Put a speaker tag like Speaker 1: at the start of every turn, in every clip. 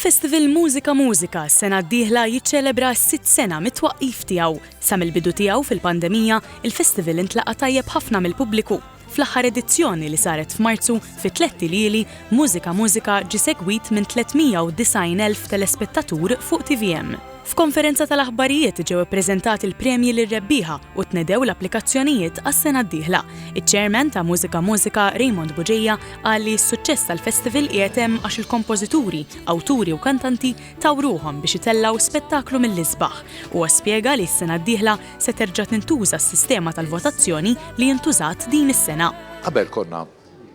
Speaker 1: Il-Festival Mużika Mużika s-sena d-dieħla jiċċelebra 6 sena mit-twaqqif tiegħu. Sa mill-bidu tiegħu fil-pandemija, il-festival intlaqa tajjeb ħafna mill-pubbliku. Fl-aħħar edizzjoni li saret f'Marzu fi 3 lili, Mużika Mużika ġie segwit minn 390,000 telespettatur fuq TVM. F'konferenza tal-aħbarijiet ġew ippreżentati l-premji lir-rebbieħa u tnedew l-applikazzjonijiet għas-sena d-dieħla. Iċ-Chairman ta' Mużika Mużika Raymond Buġejja qal li s-suċċess tal-festival qiegħed hemm għax il-kompożituri, awturi u kantanti taw ruħhom biex itellgħu spettaklu mill-isbaħ u spjega li s-sena d-dieħla se terġa' tintuża s-sistema tal-votazzjoni li ntużat din is-sena.
Speaker 2: Qabel konna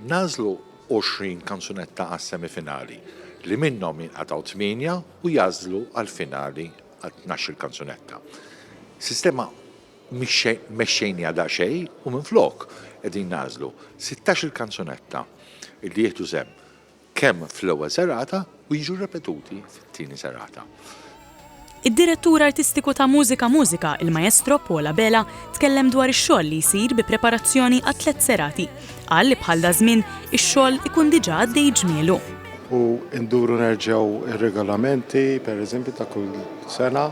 Speaker 2: nażlu 20 kanzunetta għas-semifinali li minnhom jinqatgħu 8 u jażlu għall-finali għal 12 kanzunetta. Sistema mexxejni għadha xejn u minflok qegħdin nażlu 16 kanzunetta li jieħdu żemm kemm fl-ewwel serata u jiġu repetuti fit-tieni serata.
Speaker 1: Id-direttur artistiku ta' Mużika Mużika, il-Maestro Paula Bela, tkellem dwar ix-xogħol li jsir bi preparazzjoni għat 3 serati. Qal li bħal żmien ix-xogħol ikun diġà għaddej ġmielu.
Speaker 3: U nduru nerġgħu ir-regolamenti, pereżempju ta' kull sena.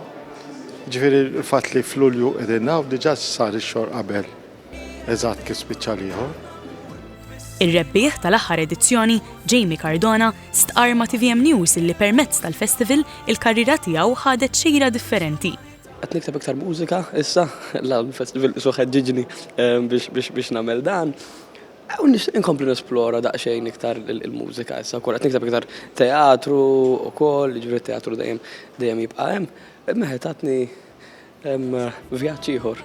Speaker 3: Ġifieri l-fatt li f'Lulju qegħdin naw diġà sar ix-xogħol qabel eżatt kif spiċċa ieħor.
Speaker 1: Ir-rebbieħ tal-aħħar edizzjoni, Jamie Cardona, stqar ma' TVM News illi permezz tal-festival il-karriera tiegħu ħadet xejra differenti.
Speaker 4: Qed niktab iktar mużika issa, l-festival isu ħeġġiġni biex nagħmel dan. U inkompli nesplora daqsxejn iktar il-mużika issa, wkoll qed niktab iktar teatru wkoll, jiġifieri teatru dejjem jibqa' hemm, imma ħetatni vjaġġ ieħor.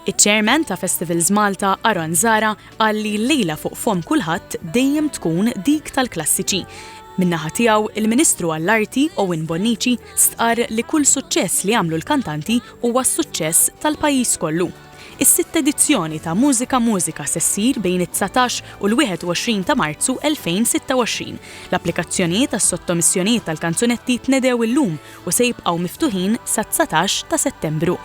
Speaker 1: Iċ-Chairman ta' Festivals Malta, Aron Zara, qal li l-lejla fuq fom kulħadd dejjem tkun dik tal-klassiċi. Min-naħa tiegħu il-Ministru għall-Arti Owen Bonnici stqar li kull suċċess li għamlu l-kantanti huwa s-suċċess tal-pajjiż kollu. Is-sitt edizzjoni ta' Mużika Mużika se ssir bejn it-19 u l-21 ta' Marzu 2026. L-applikazzjonijiet tas-sottomissjonijiet tal-kanzunetti tnedew illum u se jibqgħu miftuħin sa 19 ta' Settembru.